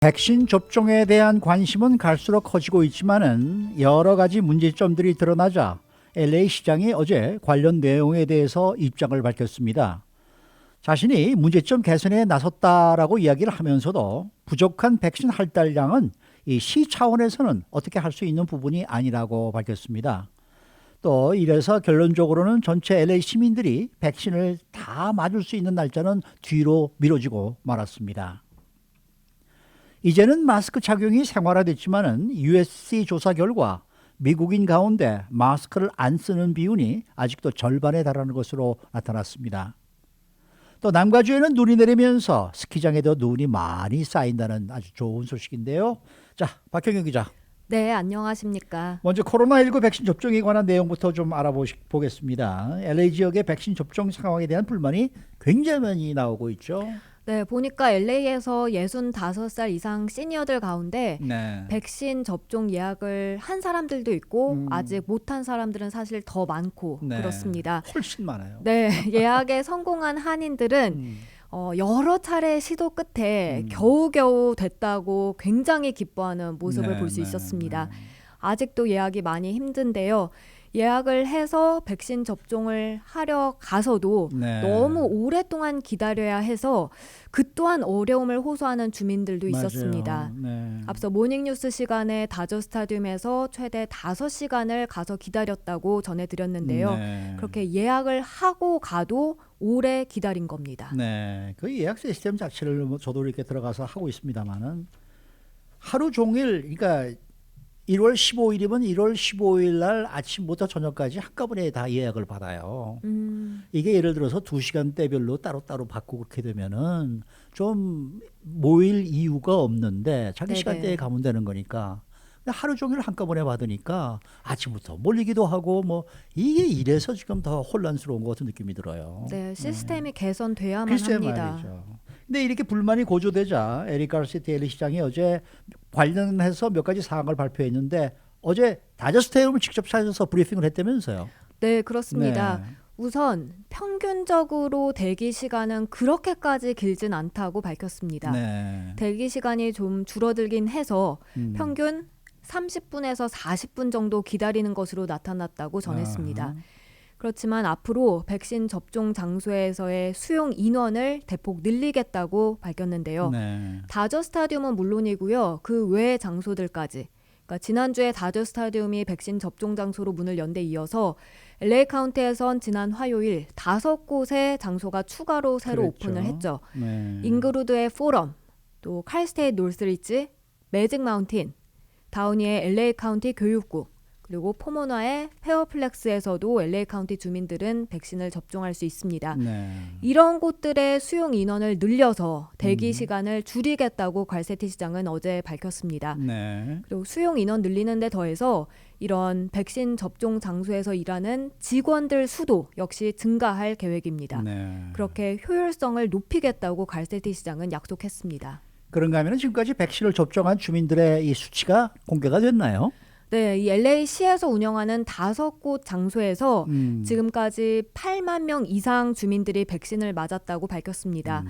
백신 접종에 대한 관심은 갈수록 커지고 있지만은 여러 가지 문제점들이 드러나자 LA 시장이 어제 관련 내용에 대해서 입장을 밝혔습니다. 자신이 문제점 개선에 나섰다라고 이야기를 하면서도 부족한 백신 할달량은 이 시 차원에서는 어떻게 할 수 있는 부분이 아니라고 밝혔습니다. 또 이래서 결론적으로는 전체 LA 시민들이 백신을 다 맞을 수 있는 날짜는 뒤로 미뤄지고 말았습니다. 이제는 마스크 착용이 생활화됐지만은 USC 조사 결과 미국인 가운데 마스크를 안 쓰는 비율이 아직도 절반에 달하는 것으로 나타났습니다. 또 남가주에는 눈이 내리면서 스키장에도 눈이 많이 쌓인다는 아주 좋은 소식인데요. 자, 박형영 기자. 네, 안녕하십니까. 먼저 코로나19 백신 접종에 관한 내용부터 좀 알아보겠습니다. LA 지역의 백신 접종 상황에 대한 불만이 굉장히 많이 나오고 있죠. 네, 보니까 LA에서 65살 이상 시니어들 가운데 네. 백신 접종 예약을 한 사람들도 있고 아직 못한 사람들은 사실 더 많고 네. 그렇습니다. 훨씬 많아요. 네, 예약에 성공한 한인들은 여러 차례 시도 끝에 겨우겨우 됐다고 굉장히 기뻐하는 모습을 볼 수 있었습니다. 아직도 예약이 많이 힘든데요. 예약을 해서 백신 접종을 하려 가서도 너무 오랫동안 기다려야 해서 그 또한 어려움을 호소하는 주민들도 있었습니다. 앞서 모닝뉴스 시간에 다저 스타디움에서 최대 5시간을 가서 기다렸다고 전해드렸는데요. 그렇게 예약을 하고 가도 오래 기다린 겁니다. 네, 그 예약 시스템 자체를 저도 이렇게 들어가서 하고 있습니다만은 하루 종일, 그러니까 1월 15일이면 1월 15일 날 아침부터 저녁까지 한꺼번에 다 예약을 받아요. 이게 예를 들어서 2시간대별로 따로따로 받고 그렇게 되면은 좀 모일 이유가 없는데 자기 시간대에 가면 되는 거니까 하루 종일 한꺼번에 받으니까 아침부터 몰리기도 하고 뭐 이게 이래서 지금 더 혼란스러운 것 같은 느낌이 들어요. 네, 시스템이 개선돼야만 글쎄 합니다. 말이죠. 근데 이렇게 불만이 고조되자 에릭 가르시아 LA 시장이 어제 관련해서 몇 가지 사항을 발표했는데 어제 다저 스타디움을 직접 찾아서 브리핑을 했다면서요. 네, 그렇습니다. 네. 우선 평균적으로 대기 시간은 그렇게까지 길진 않다고 밝혔습니다. 네. 대기 시간이 좀 줄어들긴 해서 평균 30분에서 40분 정도 기다리는 것으로 나타났다고 전했습니다. 아하. 그렇지만 앞으로 백신 접종 장소에서의 수용 인원을 대폭 늘리겠다고 밝혔는데요. 네. 다저 스타디움은 물론이고요. 그 외의 장소들까지. 그러니까 지난주에 다저 스타디움이 백신 접종 장소로 문을 연 데 이어서 LA 카운티에선 지난 화요일 5곳의 장소가 추가로 새로 그랬죠. 오픈을 했죠. 네. 잉그루드의 포럼, 또 칼스테이트 노스리지, 매직 마운틴, 다우니의 LA 카운티 교육구, 그리고 포모나의 페어플렉스에서도 LA 카운티 주민들은 백신을 접종할 수 있습니다. 네. 이런 곳들의 수용 인원을 늘려서 대기 시간을 줄이겠다고 갈세티 시장은 어제 밝혔습니다. 네. 그리고 수용 인원 늘리는 데 더해서 이런 백신 접종 장소에서 일하는 직원들 수도 역시 증가할 계획입니다. 네. 그렇게 효율성을 높이겠다고 갈세티 시장은 약속했습니다. 그런가 하면 지금까지 백신을 접종한 주민들의 이 수치가 공개가 됐나요? 네, 이 LA시에서 운영하는 5곳 장소에서 지금까지 8만 명 이상 주민들이 백신을 맞았다고 밝혔습니다.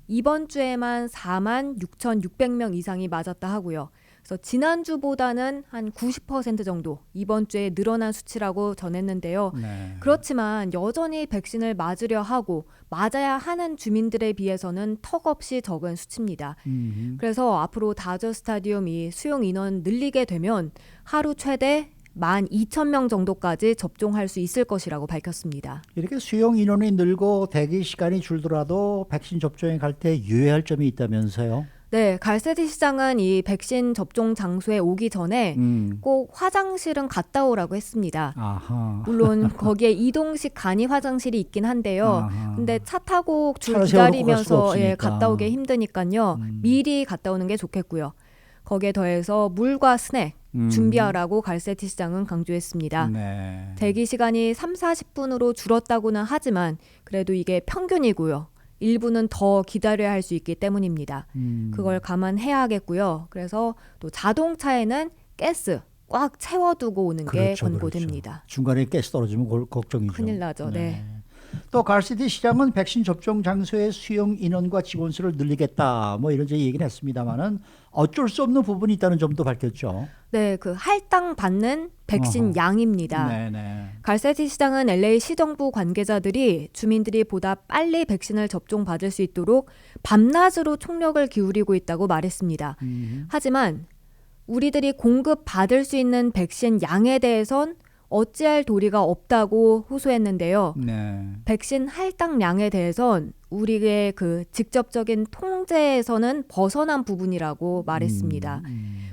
이번 주에만 4만 6,600명 이상이 맞았다 하고요. 그래서 지난주보다는 한 90% 정도 이번 주에 늘어난 수치라고 전했는데요. 네. 그렇지만 여전히 백신을 맞으려 하고 맞아야 하는 주민들에 비해서는 턱없이 적은 수치입니다. 그래서 앞으로 다저 스타디움이 수용 인원 늘리게 되면 하루 최대 12,000명 정도까지 접종할 수 있을 것이라고 밝혔습니다. 이렇게 수용 인원이 늘고 대기 시간이 줄더라도 백신 접종에 갈 때 유의할 점이 있다면서요? 네, 갈세티 시장은 이 백신 접종 장소에 오기 전에 꼭 화장실은 갔다 오라고 했습니다. 아하. 물론 거기에 이동식 간이 화장실이 있긴 한데요. 아하. 근데 차 타고 줄 차를 세워놓고 갈 수가 기다리면서 없으니까. 갔다 오기 힘드니까요. 미리 갔다 오는 게 좋겠고요. 거기에 더해서 물과 스낵 준비하라고 갈세티 시장은 강조했습니다. 네. 대기 시간이 3, 40분으로 줄었다고는 하지만 그래도 이게 평균이고요. 일부는 더 기다려야 할 수 있기 때문입니다. 그걸 감안해야 하겠고요. 그래서 또 자동차에는 가스 꽉 채워두고 오는 게 권고됩니다. 중간에 가스 떨어지면 걱정이죠. 큰일 나죠. 네. 또 갈시티 시장은 백신 접종 장소의 수용 인원과 직원 수를 늘리겠다 뭐 이런 얘기는 했습니다만은 어쩔 수 없는 부분이 있다는 점도 밝혔죠. 네, 그 할당 받는 백신 어허. 양입니다. 네네. 갈세티 시장은 LA 시정부 관계자들이 주민들이 보다 빨리 백신을 접종받을 수 있도록 밤낮으로 총력을 기울이고 있다고 말했습니다. 하지만 우리들이 공급받을 수 있는 백신 양에 대해선 어찌할 도리가 없다고 호소했는데요. 네. 백신 할당량에 대해선 우리의 그 직접적인 통제에서는 벗어난 부분이라고 말했습니다.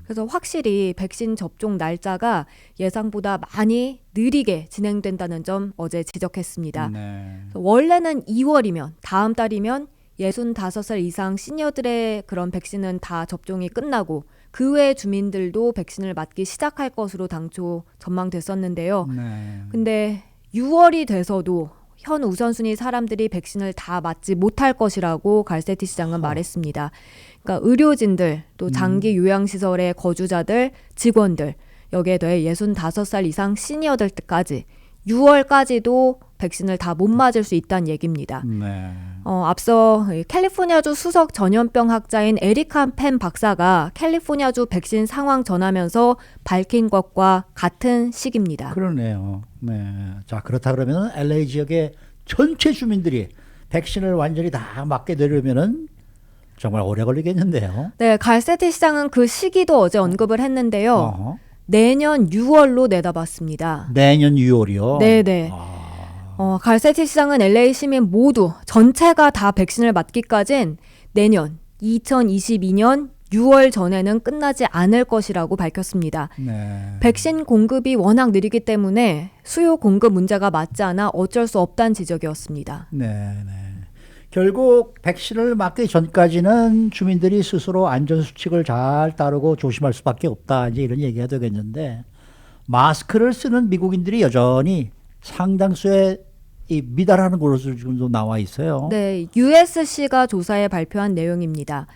그래서 확실히 백신 접종 날짜가 예상보다 많이 느리게 진행된다는 점 어제 지적했습니다. 네. 원래는 2월이면 다음 달이면 65살 이상 시니어들의 그런 백신은 다 접종이 끝나고 그 외 주민들도 백신을 맞기 시작할 것으로 당초 전망됐었는데요. 네. 근데 6월이 돼서도 현 우선순위 사람들이 백신을 다 맞지 못할 것이라고 갈세티 시장은 말했습니다. 그러니까 의료진들, 또 장기 요양시설의 거주자들, 직원들, 여기에 더해 65살 이상 시니어들까지 6월까지도 백신을 다 못 맞을 수 있다는 얘기입니다. 네. 앞서 캘리포니아주 수석 전염병 학자인 에리카 펜 박사가 캘리포니아주 백신 상황 전하면서 밝힌 것과 같은 시기입니다. 그러네요. 네. 자, 그렇다 그러면 LA 지역의 전체 주민들이 백신을 완전히 다 맞게 되려면은 정말 오래 걸리겠는데요. 네, 갈세티 시장은 그 시기도 어제 언급을 했는데요. 어허. 내년 6월로 내다봤습니다. 내년 6월이요. 네네. 갈세티 시장은 LA 시민 모두 전체가 다 백신을 맞기까진 내년 2022년 6월 전에는 끝나지 않을 것이라고 밝혔습니다. 네. 백신 공급이 워낙 느리기 때문에 수요 공급 문제가 맞지 않아 어쩔 수 없다는 지적이었습니다. 네, 네. 결국 백신을 맞기 전까지는 주민들이 스스로 안전수칙을 잘 따르고 조심할 수밖에 없다. 이제 이런 얘기가 되겠는데 마스크를 쓰는 미국인들이 여전히 상당수의 이 미달하는 것으로 지금도 나와 있어요. 네, USC가 조사에 발표한 내용입니다.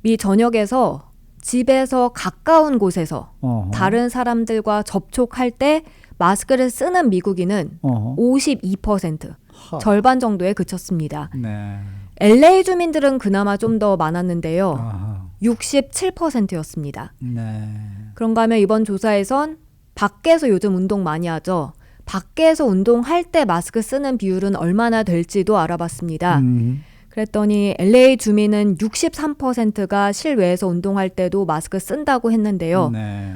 미 전역에서 집에서 가까운 곳에서 어허. 다른 사람들과 접촉할 때 마스크를 쓰는 미국인은 어허. 52%, 하. 절반 정도에 그쳤습니다. 네. LA 주민들은 그나마 좀 더 많았는데요. 아하. 67%였습니다. 네. 그런가 하면 이번 조사에선 밖에서 요즘 운동 많이 하죠. 밖에서 운동할 때 마스크 쓰는 비율은 얼마나 될지도 알아봤습니다. 그랬더니 LA 주민은 63%가 실외에서 운동할 때도 마스크 쓴다고 했는데요. 네.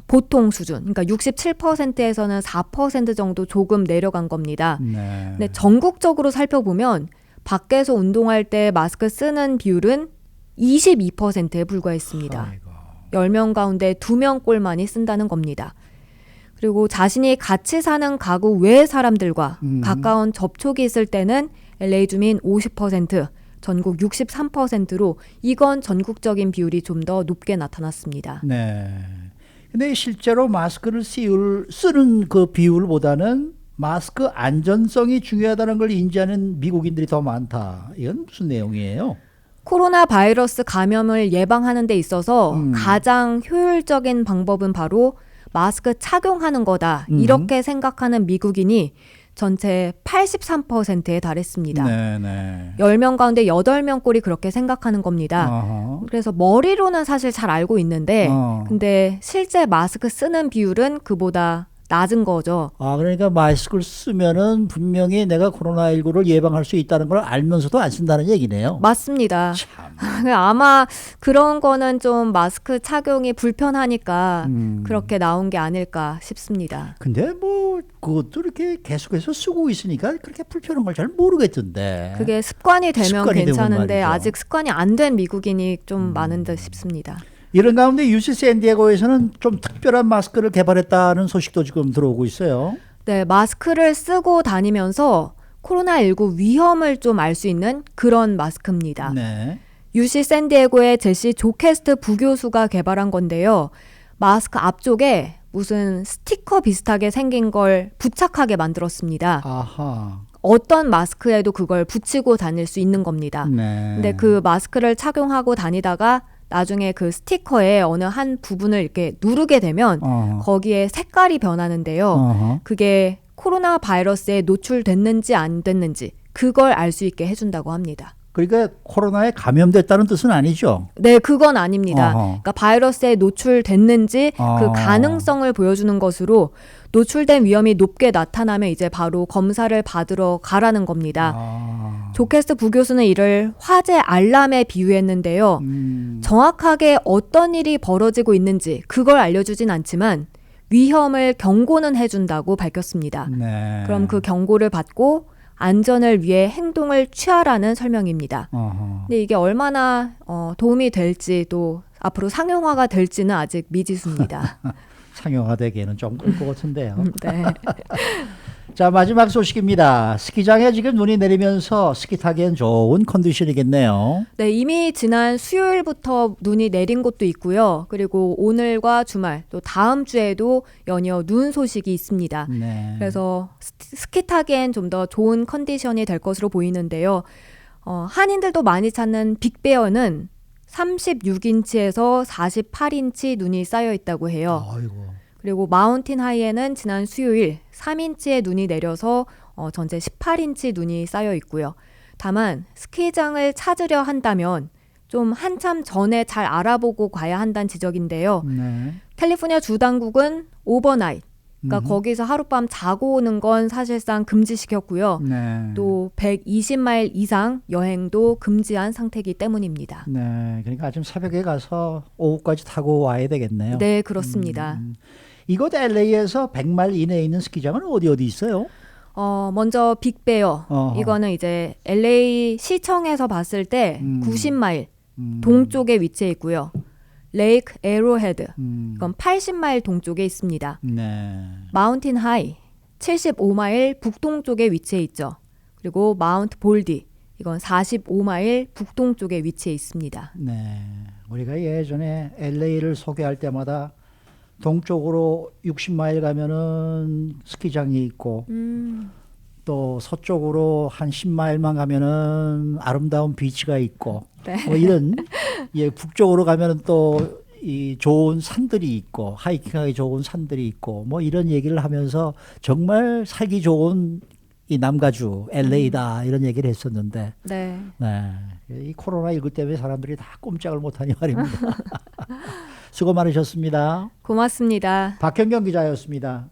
보통 수준, 그러니까 67%에서는 4% 정도 조금 내려간 겁니다. 네. 근데 전국적으로 살펴보면 밖에서 운동할 때 마스크 쓰는 비율은 22%에 불과했습니다. 아이고. 10명 가운데 2명꼴만이 쓴다는 겁니다. 그리고 자신이 같이 사는 가구 외 사람들과 가까운 접촉이 있을 때는 LA 주민 50%, 전국 63%로 이건 전국적인 비율이 좀 더 높게 나타났습니다. 네. 근데 실제로 마스크를 쓰는 그 비율보다는 마스크 안전성이 중요하다는 걸 인지하는 미국인들이 더 많다. 이건 무슨 내용이에요? 코로나 바이러스 감염을 예방하는 데 있어서 가장 효율적인 방법은 바로 마스크 착용하는 거다. 이렇게 생각하는 미국인이 전체 83%에 달했습니다. 네네. 10명 가운데 8명 꼴이 그렇게 생각하는 겁니다. 어허. 그래서 머리로는 사실 잘 알고 있는데 근데 실제 마스크 쓰는 비율은 그보다 낮은 거죠. 아, 그러니까 마스크를 쓰면은 분명히 내가 코로나19를 예방할 수 있다는 걸 알면서도 안 쓴다는 얘기네요. 맞습니다. 참. 아마 그런 거는 좀 마스크 착용이 불편하니까 그렇게 나온 게 아닐까 싶습니다. 근데 뭐 그것도 이렇게 계속해서 쓰고 있으니까 그렇게 불편한 걸 잘 모르겠던데. 그게 습관이 되면 습관이 되면 괜찮은데 말이죠. 아직 습관이 안 된 미국인이 좀 많은 듯 싶습니다. 이런 가운데 UC 샌디에고에서는 좀 특별한 마스크를 개발했다는 소식도 지금 들어오고 있어요. 네, 마스크를 쓰고 다니면서 코로나19 위험을 좀 알 수 있는 그런 마스크입니다. 네. UC 샌디에고의 제시 조캐스트 부교수가 개발한 건데요. 마스크 앞쪽에 무슨 스티커 비슷하게 생긴 걸 부착하게 만들었습니다. 아하. 어떤 마스크에도 그걸 붙이고 다닐 수 있는 겁니다. 네. 근데 그 마스크를 착용하고 다니다가 나중에 그 스티커의 어느 한 부분을 이렇게 누르게 되면 어허. 거기에 색깔이 변하는데요. 어허. 그게 코로나 바이러스에 노출됐는지 안 됐는지 그걸 알 수 있게 해준다고 합니다. 그러니까 코로나에 감염됐다는 뜻은 아니죠. 네, 그건 아닙니다. 어허. 그러니까 바이러스에 노출됐는지 그 가능성을 보여주는 것으로 노출된 위험이 높게 나타나면 이제 바로 검사를 받으러 가라는 겁니다. 조캐스트 부교수는 이를 화재 알람에 비유했는데요. 정확하게 어떤 일이 벌어지고 있는지 그걸 알려주진 않지만 위험을 경고는 해준다고 밝혔습니다. 네. 그럼 그 경고를 받고 안전을 위해 행동을 취하라는 설명입니다. 어허. 근데 이게 얼마나 도움이 될지 또 앞으로 상용화가 될지는 아직 미지수입니다. 상용화되기에는 좀 끌 것 같은데요. 네. 자, 마지막 소식입니다. 스키장에 지금 눈이 내리면서 스키 타기엔 좋은 컨디션이겠네요. 네, 이미 지난 수요일부터 눈이 내린 곳도 있고요. 그리고 오늘과 주말 또 다음 주에도 연이어 눈 소식이 있습니다. 네. 그래서 스키 타기엔 좀 더 좋은 컨디션이 될 것으로 보이는데요. 한인들도 많이 찾는 빅베어는 36인치에서 48인치 눈이 쌓여 있다고 해요. 아이고. 그리고 마운틴 하이에는 지난 수요일 3인치의 눈이 내려서 전체 18인치 눈이 쌓여 있고요. 다만 스키장을 찾으려 한다면 좀 한참 전에 잘 알아보고 가야 한다는 지적인데요. 네. 캘리포니아 주 당국은 오버나잇, 그러니까 거기서 하룻밤 자고 오는 건 사실상 금지시켰고요. 네. 또 120마일 이상 여행도 금지한 상태이기 때문입니다. 네. 그러니까 아침 새벽에 가서 오후까지 타고 와야 되겠네요. 네, 그렇습니다. 이곳 LA에서 100마일 이내에 있는 스키장은 어디 있어요? 먼저 빅베어. 어허. 이거는 이제 LA 시청에서 봤을 때 90마일 동쪽에 위치해 있고요. 레이크 에로헤드. 이건 80마일 동쪽에 있습니다. 네. 마운틴 하이 75마일 북동쪽에 위치해 있죠. 그리고 마운트 볼디. 이건 45마일 북동쪽에 위치해 있습니다. 네. 우리가 예전에 LA를 소개할 때마다 동쪽으로 60마일 가면은 스키장이 있고 또 서쪽으로 한 10마일만 가면은 아름다운 비치가 있고 네. 뭐 이런 예, 북쪽으로 가면은 또 이 좋은 산들이 있고 하이킹하기 좋은 산들이 있고 뭐 이런 얘기를 하면서 정말 살기 좋은 이 남가주 LA다 이런 얘기를 했었는데 네. 네. 이 코로나19 때문에 사람들이 다 꼼짝을 못하니 말입니다. 수고 많으셨습니다. 고맙습니다. 박현경 기자였습니다.